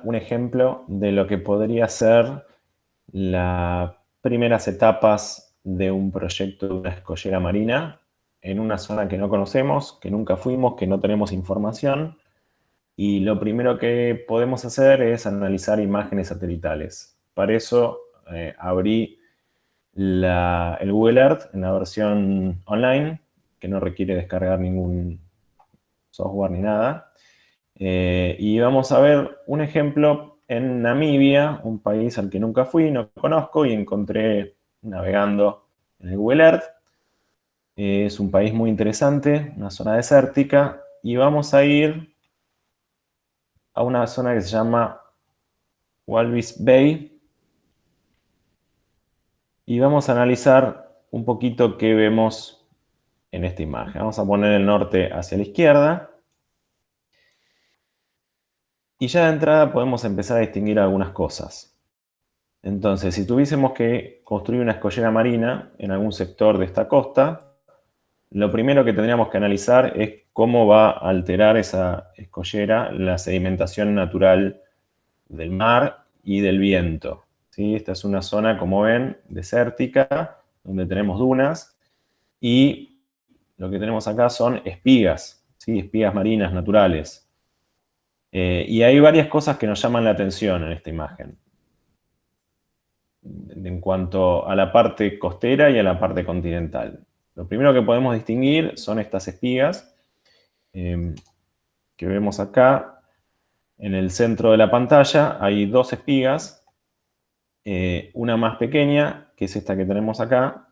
un ejemplo de lo que podría ser las primeras etapas de un proyecto de una escollera marina en una zona que no conocemos, que nunca fuimos, que no tenemos información. Y lo primero que podemos hacer es analizar imágenes satelitales. Para eso abrí el Google Earth en la versión online, que no requiere descargar ningún software ni nada. Y vamos a ver un ejemplo en Namibia, un país al que nunca fui, no conozco, y encontré navegando en el Google Earth. Es un país muy interesante, una zona desértica, y vamos a ir a una zona que se llama Walvis Bay, y vamos a analizar un poquito qué vemos en esta imagen. Vamos a poner el norte hacia la izquierda, y ya de entrada podemos empezar a distinguir algunas cosas. Entonces, si tuviésemos que construir una escollera marina en algún sector de esta costa, lo primero que tendríamos que analizar es cómo va a alterar esa escollera la sedimentación natural del mar y del viento, ¿sí? Esta es una zona, como ven, desértica, donde tenemos dunas, y lo que tenemos acá son espigas, ¿sí? Espigas marinas naturales. Y hay varias cosas que nos llaman la atención en esta imagen, en cuanto a la parte costera y a la parte continental. Lo primero que podemos distinguir son estas espigas que vemos acá. En el centro de la pantalla hay dos espigas, una más pequeña, que es esta que tenemos acá,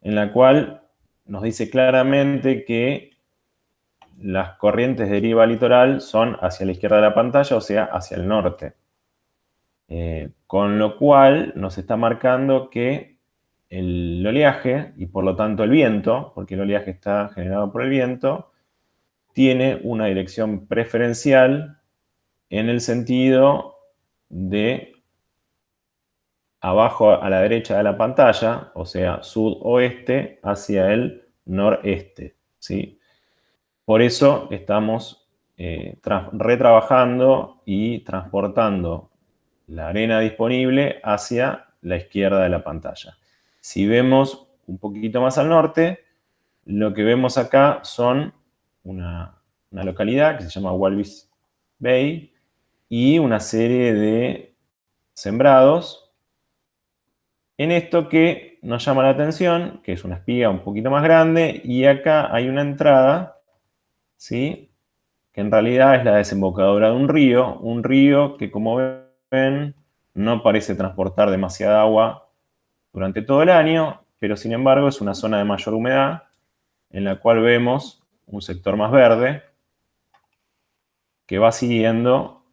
en la cual nos dice claramente que las corrientes de deriva litoral son hacia la izquierda de la pantalla, o sea, hacia el norte. Con lo cual nos está marcando que el oleaje, y por lo tanto el viento, porque el oleaje está generado por el viento, tiene una dirección preferencial en el sentido de abajo a la derecha de la pantalla, o sea, sudoeste hacia el noreste, ¿sí? Por eso estamos retrabajando y transportando la arena disponible hacia la izquierda de la pantalla. Si vemos un poquito más al norte, lo que vemos acá son una localidad que se llama Walvis Bay y una serie de sembrados en esto que nos llama la atención, que es una espiga un poquito más grande, y acá hay una entrada, ¿sí? Que en realidad es la desembocadura de un río que, como ven, no parece transportar demasiada agua durante todo el año, pero sin embargo es una zona de mayor humedad en la cual vemos un sector más verde que va siguiendo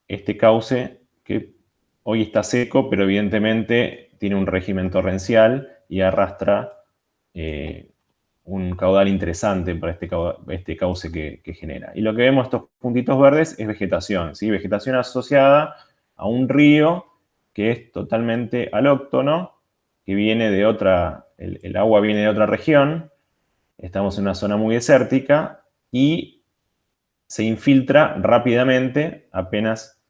este cauce que hoy está seco, pero evidentemente tiene un régimen torrencial y arrastra un caudal interesante para este cauce que genera. Y lo que vemos estos puntitos verdes es vegetación, ¿sí? Vegetación asociada a un río que es totalmente alóctono, que viene de otra, el agua viene de otra región, estamos en una zona muy desértica y se infiltra rápidamente apenas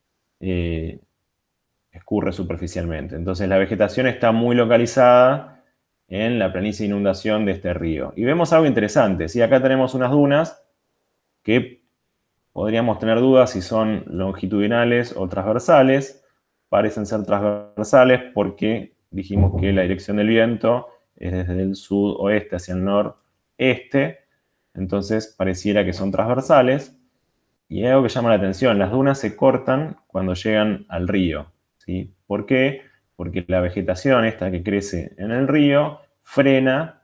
escurre superficialmente. Entonces la vegetación está muy localizada en la planicie de inundación de este río. Y vemos algo interesante, ¿sí? Acá tenemos unas dunas que podríamos tener dudas si son longitudinales o transversales. Parecen ser transversales porque dijimos que la dirección del viento es desde el sudoeste hacia el noreste, entonces pareciera que son transversales. Y hay algo que llama la atención, las dunas se cortan cuando llegan al río, ¿sí? ¿Por qué? Porque la vegetación esta que crece en el río frena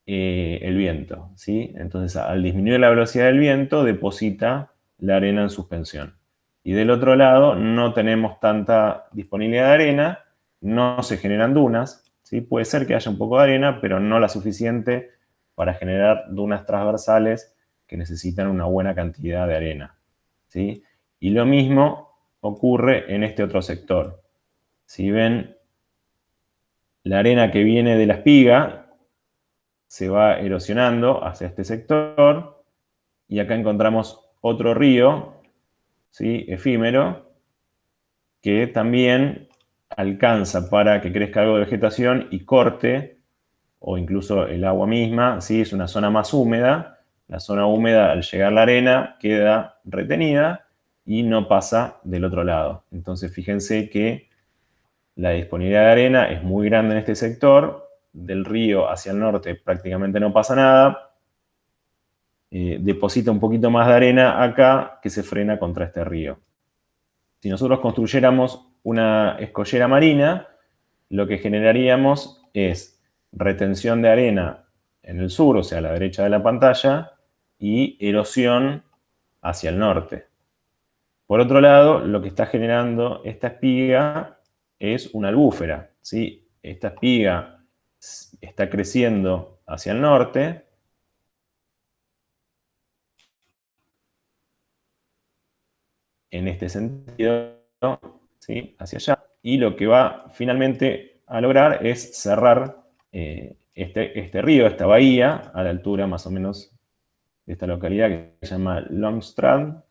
el viento, ¿sí? Entonces, al disminuir la velocidad del viento, deposita la arena en suspensión. Y del otro lado, no tenemos tanta disponibilidad de arena, no se generan dunas, ¿sí? Puede ser que haya un poco de arena, pero no la suficiente para generar dunas transversales que necesitan una buena cantidad de arena, ¿sí? Y lo mismo ocurre en este otro sector. Si ven, la arena que viene de la espiga se va erosionando hacia este sector y acá encontramos otro río ¿sí? Efímero, que también alcanza para que crezca algo de vegetación y corte, o incluso el agua misma, ¿sí? Es una zona más húmeda. La zona húmeda, al llegar la arena, queda retenida y no pasa del otro lado. Entonces, fíjense que la disponibilidad de arena es muy grande en este sector. Del río hacia el norte prácticamente no pasa nada. Deposita un poquito más de arena acá que se frena contra este río. Si nosotros construyéramos una escollera marina, lo que generaríamos es retención de arena en el sur, o sea, a la derecha de la pantalla, y erosión hacia el norte. Por otro lado, lo que está generando esta espiga es una albúfera, ¿sí? Esta espiga está creciendo hacia el norte. En este sentido, ¿sí? Hacia allá. Y lo que va finalmente a lograr es cerrar este río, esta bahía, a la altura más o menos de esta localidad que se llama Langstrand,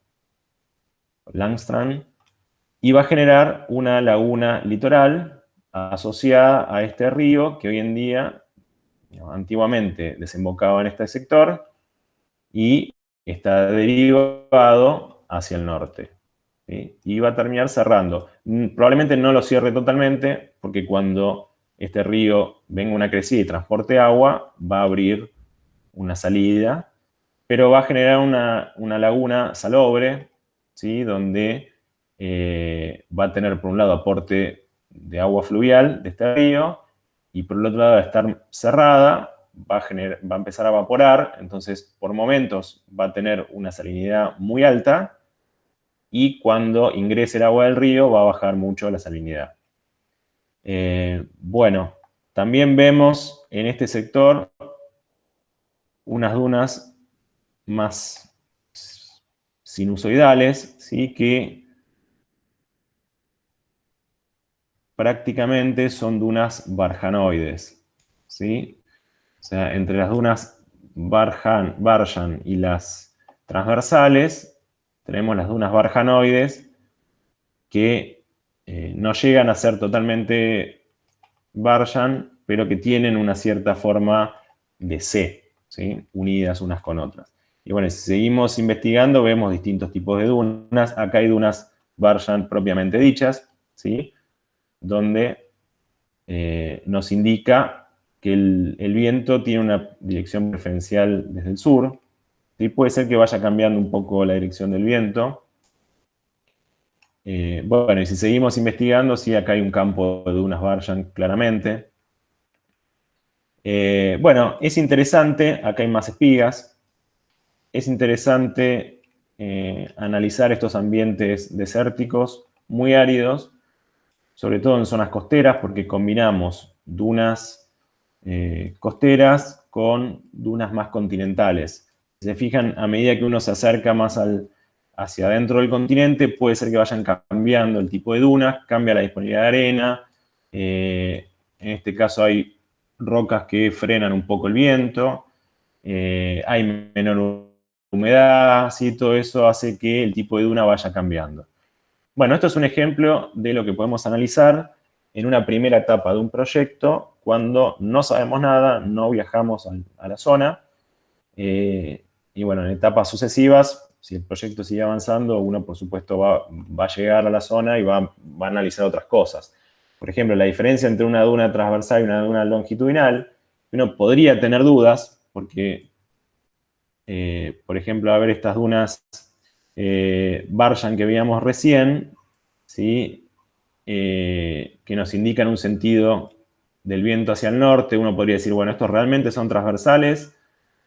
y va a generar una laguna litoral asociada a este río que hoy en día, antiguamente, desembocaba en este sector y está derivado hacia el norte. ¿Sí? Y va a terminar cerrando. Probablemente no lo cierre totalmente, porque cuando este río venga una crecida y transporte agua, va a abrir una salida, pero va a generar una laguna salobre, ¿sí? Donde va a tener por un lado aporte de agua fluvial de este río, y por el otro lado, al estar cerrada, va a empezar a evaporar, entonces por momentos va a tener una salinidad muy alta, y cuando ingrese el agua del río va a bajar mucho la salinidad. Bueno, también vemos en este sector unas dunas más sinusoidales, ¿sí? Que prácticamente son dunas barjanoides, ¿sí? O sea, entre las dunas Barjan y las transversales, tenemos las dunas barjanoides que no llegan a ser totalmente Barjan, pero que tienen una cierta forma de C, ¿sí? Unidas unas con otras. Y bueno, si seguimos investigando, vemos distintos tipos de dunas. Acá hay dunas Barjan propiamente dichas, ¿sí? Donde nos indica que el viento tiene una dirección preferencial desde el sur. ¿Sí? Puede ser que vaya cambiando un poco la dirección del viento. Bueno, y si seguimos investigando, sí, acá hay un campo de dunas Barjan claramente. Bueno, es interesante, acá hay más espigas. Es interesante analizar estos ambientes desérticos muy áridos, sobre todo en zonas costeras, porque combinamos dunas costeras con dunas más continentales. Si se fijan, a medida que uno se acerca más hacia adentro del continente, puede ser que vayan cambiando el tipo de dunas, cambia la disponibilidad de arena. En este caso hay rocas que frenan un poco el viento, hay menor humedad, ¿sí? Todo eso hace que el tipo de duna vaya cambiando. Bueno, esto es un ejemplo de lo que podemos analizar en una primera etapa de un proyecto cuando no sabemos nada, no viajamos a la zona. Y bueno, en etapas sucesivas, si el proyecto sigue avanzando, uno por supuesto va a llegar a la zona y va a analizar otras cosas. Por ejemplo, la diferencia entre una duna transversal y una duna longitudinal, uno podría tener dudas, porque, por ejemplo, a ver estas dunas Barjan que veíamos recién, ¿sí? Que nos indican un sentido del viento hacia el norte, uno podría decir, bueno, estos realmente son transversales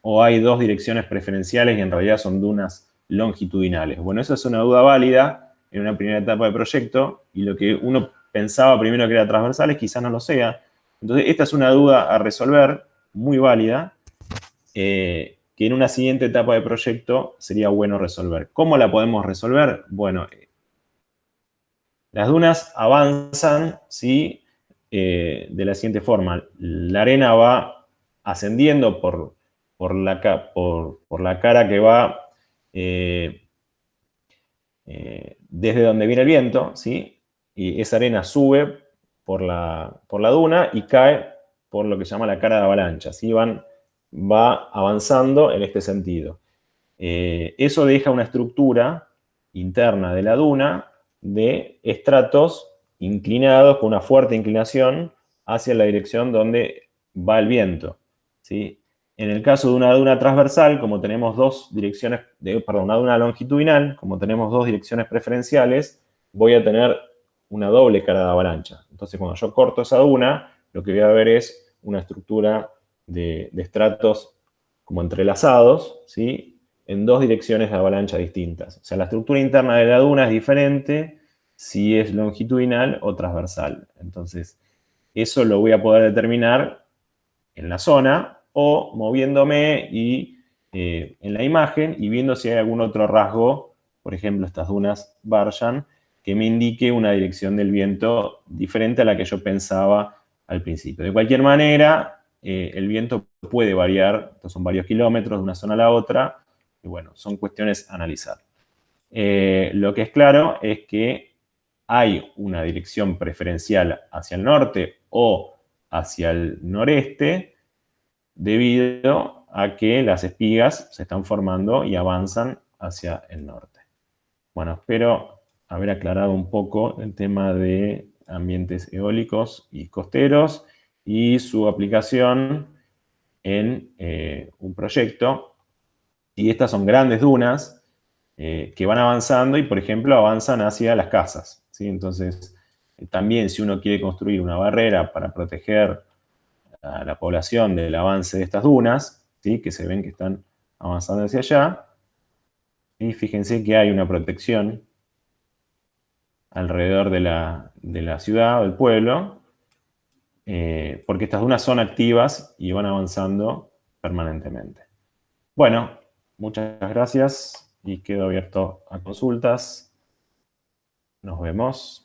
o hay dos direcciones preferenciales y en realidad son dunas longitudinales. Bueno, eso es una duda válida en una primera etapa de proyecto, y lo que uno pensaba primero que era transversales quizás no lo sea. Entonces, esta es una duda a resolver, muy válida, que en una siguiente etapa de proyecto sería bueno resolver. ¿Cómo la podemos resolver? Bueno, las dunas avanzan, ¿sí? De la siguiente forma. La arena va ascendiendo por la cara que va desde donde viene el viento, ¿sí? Y esa arena sube por la duna y cae por lo que se llama la cara de avalancha, ¿sí? Va avanzando en este sentido. Eso deja una estructura interna de la duna de estratos inclinados con una fuerte inclinación hacia la dirección donde va el viento, ¿sí? En el caso de una duna transversal, como tenemos una duna longitudinal, como tenemos dos direcciones preferenciales, voy a tener una doble cara de avalancha. Entonces, cuando yo corto esa duna, lo que voy a ver es una estructura de estratos como entrelazados, ¿sí? En dos direcciones de avalancha distintas. O sea, la estructura interna de la duna es diferente si es longitudinal o transversal. Entonces, eso lo voy a poder determinar en la zona o moviéndome en la imagen y viendo si hay algún otro rasgo, por ejemplo, estas dunas Barjan, que me indique una dirección del viento diferente a la que yo pensaba al principio. De cualquier manera, el viento puede variar, estos son varios kilómetros de una zona a la otra, y bueno, son cuestiones a analizar. Lo que es claro es que hay una dirección preferencial hacia el norte o hacia el noreste debido a que las espigas se están formando y avanzan hacia el norte. Bueno, espero haber aclarado un poco el tema de ambientes eólicos y costeros y su aplicación en un proyecto. Y estas son grandes dunas que van avanzando y, por ejemplo, avanzan hacia las casas, ¿sí? Entonces, también si uno quiere construir una barrera para proteger a la población del avance de estas dunas, ¿sí? Que se ven que están avanzando hacia allá, y fíjense que hay una protección alrededor de la ciudad o del pueblo, porque estas dunas son activas y van avanzando permanentemente. Bueno, muchas gracias y quedo abierto a consultas. Nos vemos.